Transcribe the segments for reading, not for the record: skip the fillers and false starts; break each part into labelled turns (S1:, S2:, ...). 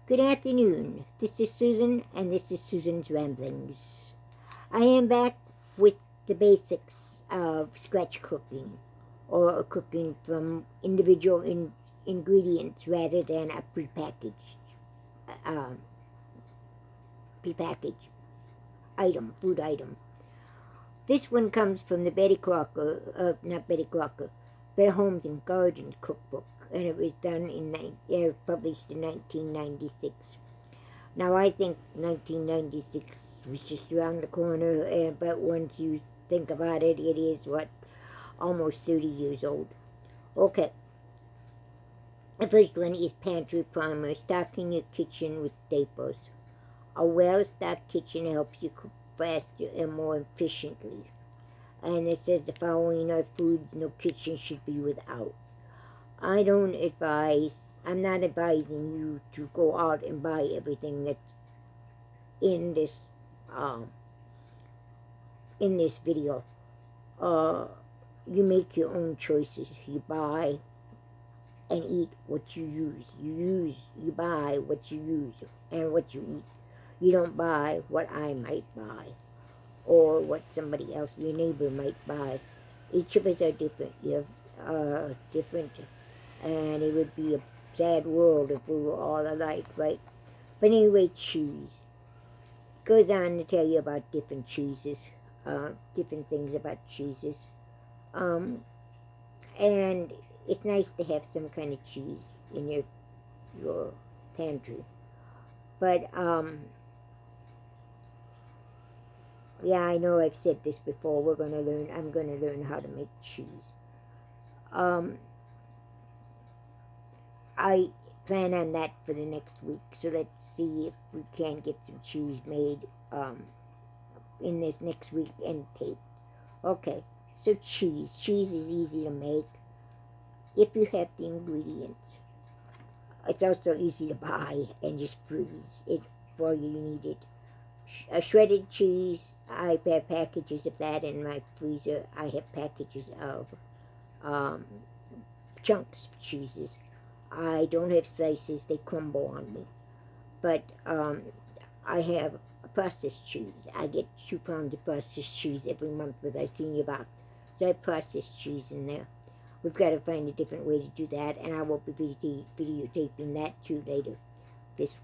S1: Good afternoon. This is Susan, and this is Susan's Ramblings. I am back with the basics of scratch cooking, or cooking from individual ingredients rather than a uh, prepackaged item, food item. This one comes from the Betty Crocker, not Betty Crocker, Better Homes and Gardens cookbook, and it was done published in 1996. Now, I think 1996 was just around the corner, but once you think about it, it is, almost 30 years old. Okay, the first one is Pantry Primer, stocking your kitchen with staples. A well-stocked kitchen helps you cook faster and more efficiently. And it says the following are foods no kitchen should be without. I'm not advising you to go out and buy everything that's in this video. You make your own choices. You buy and eat what you use. You buy what you use and what you eat. You don't buy what I might buy or what somebody else, your neighbor, might buy. Each of us are different. You have different, and it would be a sad world if we were all alike, right? But anyway, cheese. Goes on to tell you about different cheeses, different things about cheeses. And it's nice to have some kind of cheese in your pantry. But, yeah, I know I've said this before. I'm going to learn how to make cheese. I plan on that for the next week, so let's see if we can get some cheese made in this next week and taped. Okay, so cheese. Cheese is easy to make if you have the ingredients. It's also easy to buy and just freeze it for you need it. Shredded cheese, I have packages of that in my freezer. I have packages of chunks of cheeses. I don't have slices, they crumble on me. But I have a processed cheese. I get 2 pounds of processed cheese every month with our senior box. So I have processed cheese in there. We've got to find a different way to do that, and I will be videotaping that too later this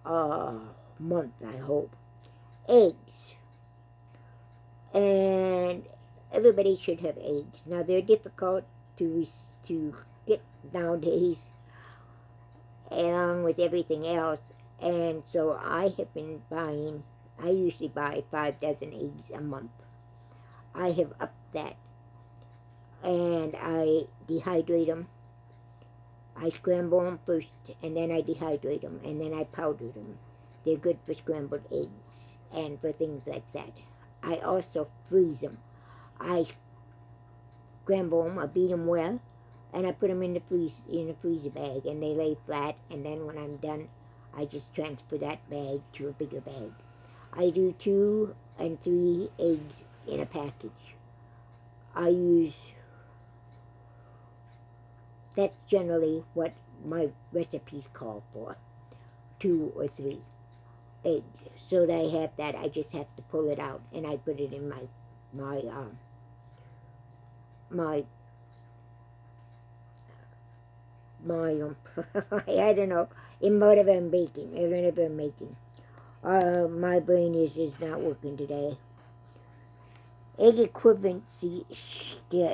S1: month, I hope. Eggs. And everybody should have eggs. Now, they're difficult to get nowadays, along with everything else. And so I usually buy 5 dozen eggs a month. I have upped that. And I dehydrate them. I scramble them first, and then I dehydrate them, and then I powder them. They're good for scrambled eggs and for things like that. I also freeze them. I scramble them, I beat them well, and I put them in a freezer bag, and they lay flat, and then when I'm done, I just transfer that bag to a bigger bag. I do 2 and 3 eggs in a package. That's generally what my recipes call for, 2 or 3 eggs. So that I have that, I just have to pull it out, and I put it in my I don't know, in whatever I'm making. My brain is just not working today. Egg equivalency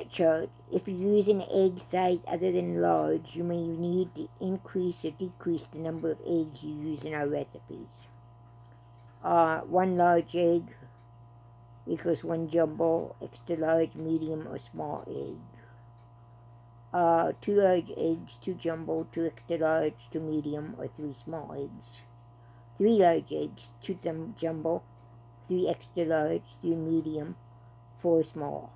S1: chart. If you use an egg size other than large, you may need to increase or decrease the number of eggs you use in our recipes. 1 large egg equals 1 jumbo, extra large, medium, or small egg. 2 large eggs, 2 jumbo, 2 extra large, 2 medium, or 3 small eggs. 3 large eggs, 2 jumbo, 3 extra large, 3 medium, 4 small.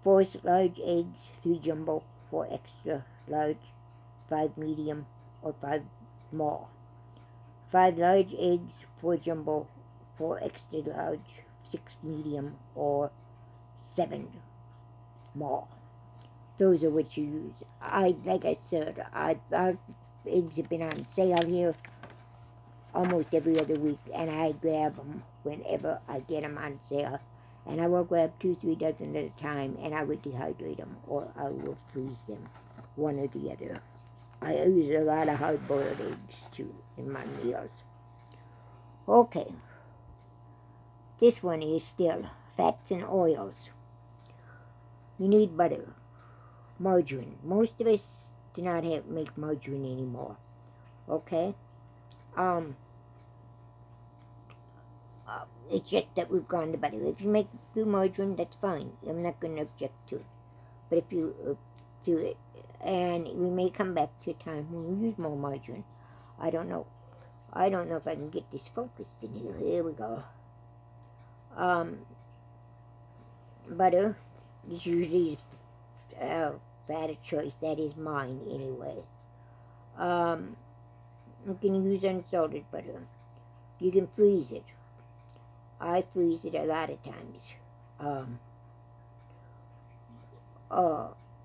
S1: 4 large eggs, 3 jumbo, 4 extra large, 5 medium, or 5 small. 5 large eggs, 4 jumbo, 4 extra large, 6 medium, or 7 small. Those are what you use. Like I said, eggs have been on sale here almost every other week, and I grab them whenever I get them on sale. And I will grab 2-3 dozen at a time, and I will dehydrate them, or I will freeze them, one or the other. I use a lot of hard-boiled eggs, too, in my meals. Okay. This one is still fats and oils. You need butter, margarine. Most of us do not make margarine anymore. Okay? It's just that we've gone to butter. If you do margarine, that's fine. I'm not going to object to it. But if you do it, and we may come back to a time when we use more margarine. I don't know. I don't know if I can get this focused in here. Here we go. Butter is usually fat of choice. That is mine anyway. You can use unsalted butter. You can freeze it. I freeze it a lot of times.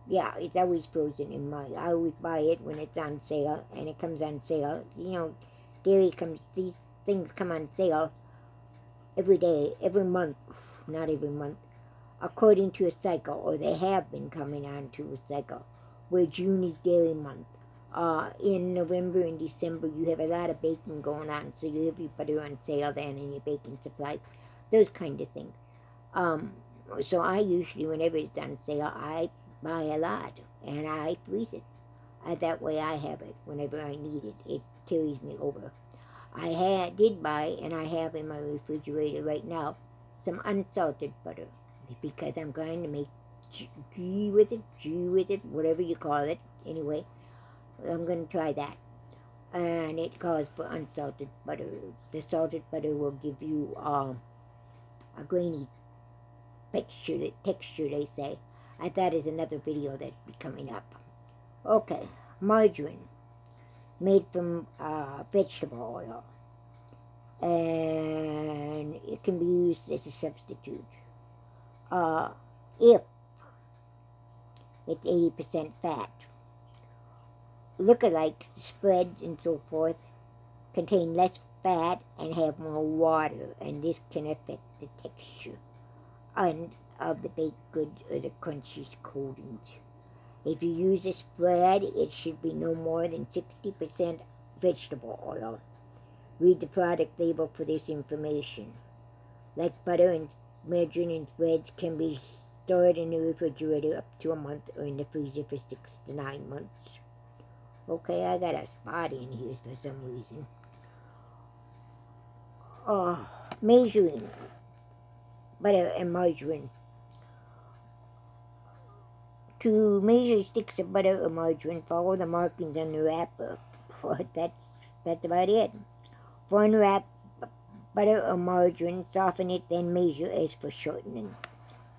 S1: Yeah, it's always frozen in mine. I always buy it when it's on sale, and it comes on sale. You know, these things come on sale every day, every month, not every month, according to a cycle, or they have been coming on to a cycle, where June is dairy month. In November and December, you have a lot of baking going on, so you have your butter on sale then and your baking supplies, those kind of things. So I usually, whenever it's on sale, I buy a lot, and I freeze it. That way I have it whenever I need it. It carries me over. I did buy, and I have in my refrigerator right now, some unsalted butter, because I'm going to make ghee with it, whatever you call it. Anyway, I'm going to try that. And it calls for unsalted butter. The salted butter will give you a grainy texture, they say. That is another video that'll be coming up. Okay, margarine, made from vegetable oil. And it can be used as a substitute. If it's 80% fat. Lookalikes, spreads, and so forth contain less fat and have more water, and this can affect the texture of the baked goods or the crunchy coatings. If you use a spread, it should be no more than 60% vegetable oil. Read the product label for this information. Like butter and margarine and spreads can be stored in the refrigerator up to a month or in the freezer for 6 to 9 months. Okay, I got a spot in here for some reason. Measuring butter and margarine. To measure sticks of butter or margarine, follow the markings on the wrapper. That's about it. For unwrap butter or margarine, soften it, then measure as for shortening.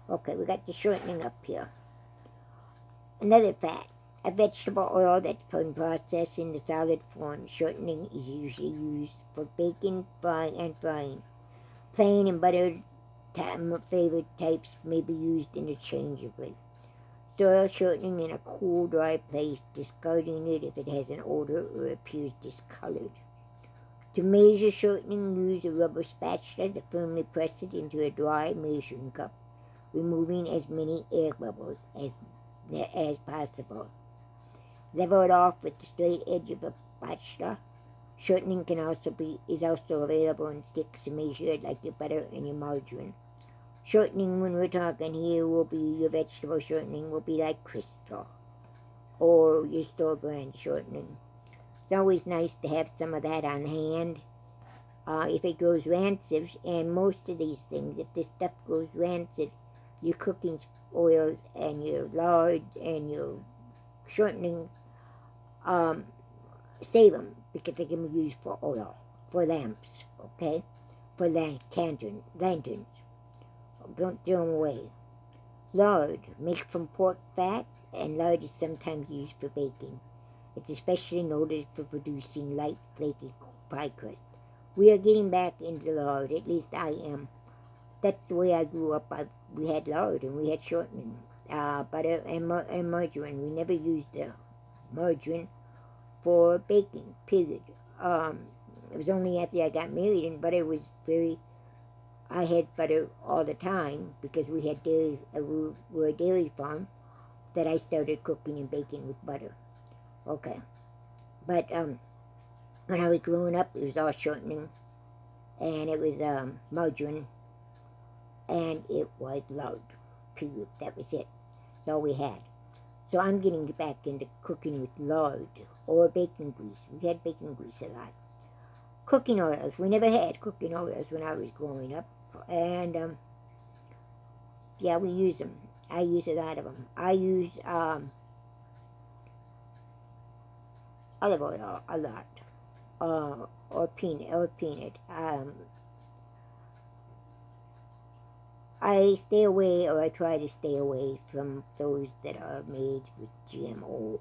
S1: Okay, we got the shortening up here. Another fat. A vegetable oil that's been processed in the solid form. Shortening is usually used for baking, frying. Plain and buttered flavored types may be used interchangeably. Store shortening in a cool, dry place, discarding it if it has an odor or appears discolored. To measure shortening, use a rubber spatula to firmly press it into a dry measuring cup, removing as many air bubbles as possible. Level it off with the straight edge of a spatula. Shortening is also available in sticks measured like your butter and your margarine. Shortening, when we're talking here, will be your vegetable shortening, will be like Crystal or your store brand shortening. It's always nice to have some of that on hand. If it goes rancid, and most of these things, if this stuff goes rancid, your cooking oils and your lard and your shortening, save them, because they can be used for oil, for lamps, okay, for lanterns. Don't throw them away. Lard, made from pork fat, and lard is sometimes used for baking. It's especially noted for producing light, flaky pie crust. We are getting back into lard, at least I am. That's the way I grew up. We had lard and we had shortening, butter and margarine. We never used the margarine for baking, period. It was only after I got married and butter was I had butter all the time because we had dairy, we were a dairy farm, that I started cooking and baking with butter. Okay. But when I was growing up, it was all shortening, and it was margarine, and it was lard, period. That was it. That's all we had. So I'm getting back into cooking with lard or baking grease. We had baking grease a lot. Cooking oils. We never had cooking oils when I was growing up. And, yeah, we use them. I use a lot of them. I use olive oil a lot. Or peanut. I stay away, or I try to stay away from those that are made with GMO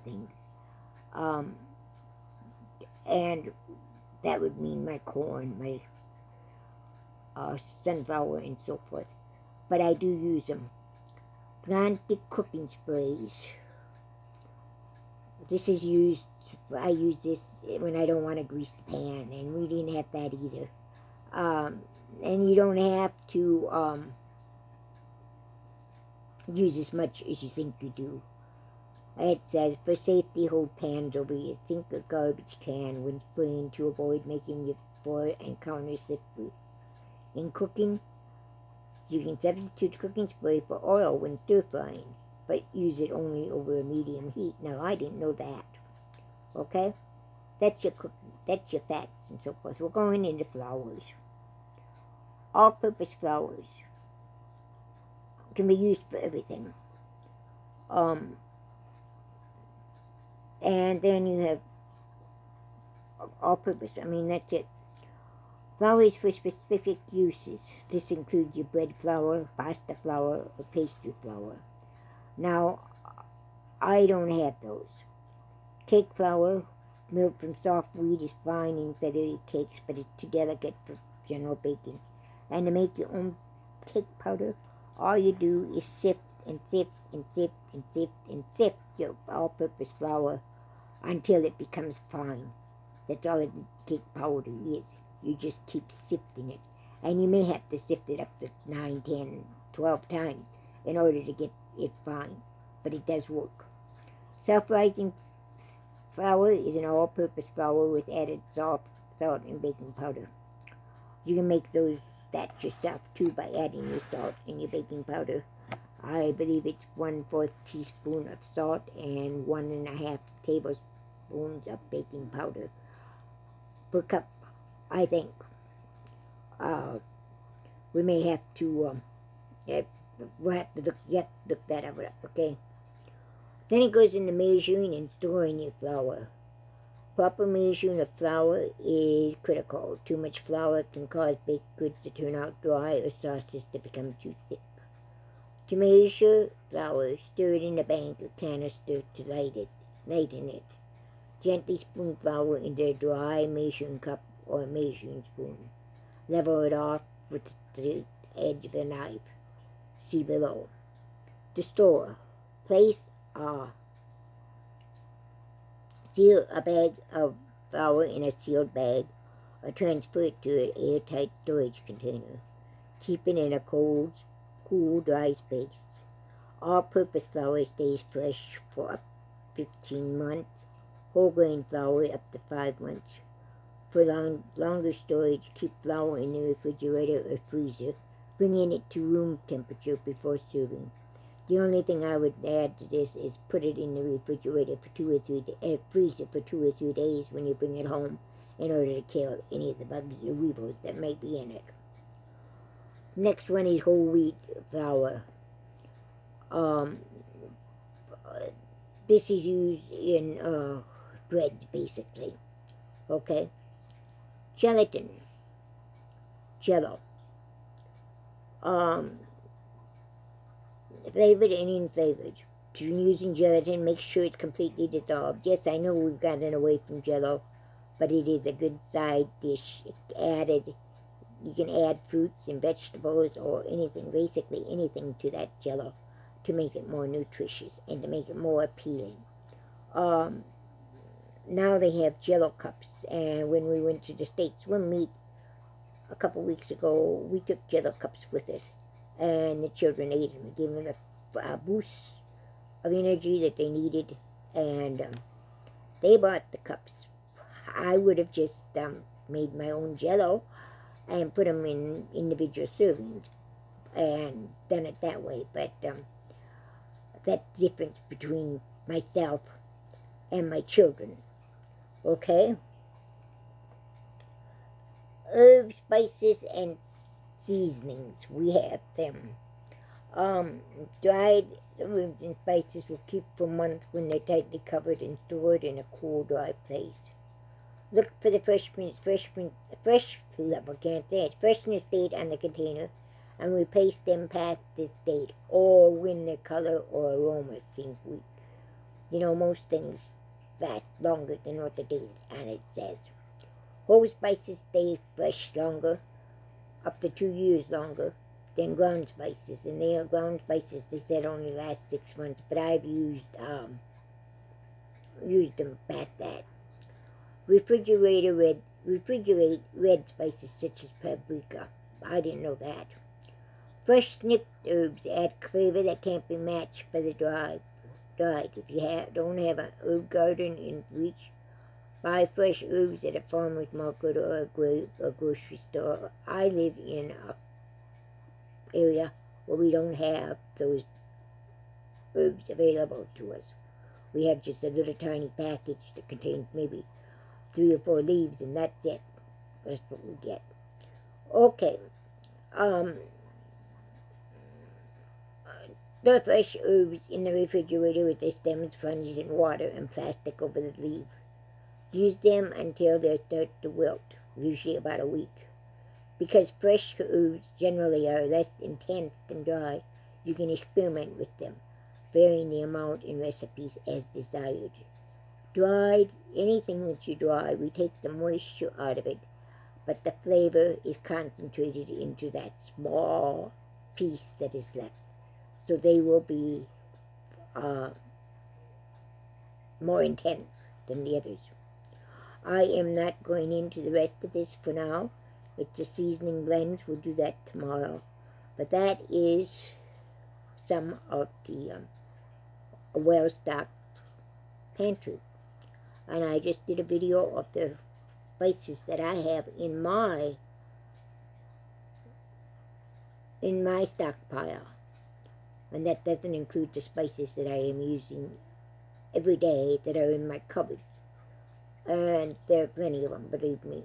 S1: things. And that would mean my corn, my sunflower, and so forth. But I do use them. Plastic cooking sprays. This is used, I use this when I don't want to grease the pan, and we didn't have that either. And you don't have to use as much as you think you do. It says, for safety, hold pans over your sink or garbage can when spraying to avoid making your floor and counter slippery. In cooking, you can substitute cooking spray for oil when stir-frying, but use it only over a medium heat. Now, I didn't know that. Okay? That's your cooking. That's your fats and so forth. We're going into flours. All-purpose flours can be used for everything. And then you have all-purpose. I mean, that's it. Flours for specific uses. This includes your bread flour, pasta flour, or pastry flour. Now, I don't have those. Cake flour, milk from soft wheat, is fine in feathery cakes, but it's too delicate for general baking. And to make your own cake powder, all you do is sift and sift and sift and sift and sift your all-purpose flour until it becomes fine. That's all the cake powder is. You just keep sifting it. And you may have to sift it up to 9, 10, 12 times in order to get it fine. But it does work. Self-rising flour is an all-purpose flour with added salt, and baking powder. You can make that yourself too by adding your salt and your baking powder. I believe it's 1/4 teaspoon of salt and 1½ tablespoons of baking powder per cup, I think. We may have to, we'll have to look that up, okay? Then it goes into measuring and storing your flour. Proper measuring of flour is critical. Too much flour can cause baked goods to turn out dry or sauces to become too thick. To measure flour, stir it in a bank or canister to lighten it. Gently spoon flour into a dry measuring cup or measuring spoon. Level it off with the edge of the knife. See below. To store, place seal a bag of flour in a sealed bag or transfer it to an airtight storage container. Keep it in a cool, dry space. All-purpose flour stays fresh for up to 15 months. Whole grain flour up to 5 months. For longer storage, keep flour in the refrigerator or freezer, bringing it to room temperature before serving. The only thing I would add to this is put it in the refrigerator for 2 or 3 days, freezer for 2 or 3 days when you bring it home, in order to kill any of the bugs or weevils that may be in it. Next one is whole wheat flour. This is used in breads, basically. Okay? Gelatin. Jello. Flavored and unflavored. If you're using gelatin, make sure it's completely dissolved. Yes, I know we've gotten away from Jello, but it is a good side dish. It's added. You can add fruits and vegetables or anything, basically anything to that Jello to make it more nutritious and to make it more appealing. now they have Jello cups. And when we went to the state swim meet a couple weeks ago, we took Jello cups with us, and the children ate them. We gave them a boost of energy that they needed, and they bought the cups. I would have just made my own Jello and put them in individual servings and done it that way. But that's the difference between myself and my children. Okay? Herbs, spices, and seasonings. We have them. Dried herbs and spices will keep for months when they're tightly covered and stored in a cool, dry place. Look for the freshness date on the container and replace them past this date, or when the color or aroma seems weak. You know, most things last longer than what the date on it says. Whole spices stay fresh longer, up to 2 years longer, than ground spices. And they are ground spices, they said only last 6 months, but I've used them past that. Refrigerate red spices such as paprika. I didn't know that. Fresh snipped herbs add flavor that can't be matched by the dried. If you don't have an herb garden in reach, buy fresh herbs at a farmer's market or a grocery store. I live in an area where we don't have those herbs available to us. We have just a little tiny package that contains maybe 3 or 4 leaves, and that's it. That's what we get. Okay. Store fresh herbs in the refrigerator with their stems plunged in water and plastic over the leaf. Use them until they start to wilt, usually about a week. Because fresh herbs generally are less intense than dry, you can experiment with them, varying the amount in recipes as desired. Dried, anything that you dry, we take the moisture out of it, but the flavor is concentrated into that small piece that is left. So they will be more intense than the others. I am not going into the rest of this for now. It's a seasoning blends. We'll do that tomorrow. But that is some of the well-stocked pantry. And I just did a video of the spices that I have in my stockpile. And that doesn't include the spices that I am using every day that are in my cupboard. And there are plenty of them, believe me.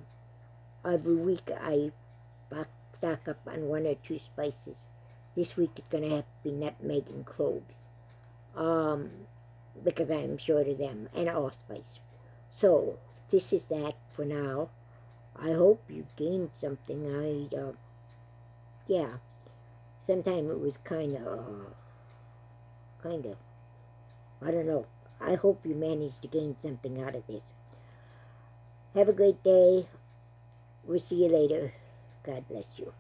S1: Every week I stock up on 1 or 2 spices. This week it's going to have to be nutmeg and cloves. Because I am short of them, and allspice. So, this is that for now. I hope you gained something. Yeah. Sometimes it was kind of, I don't know. I hope you managed to gain something out of this. Have a great day. We'll see you later. God bless you.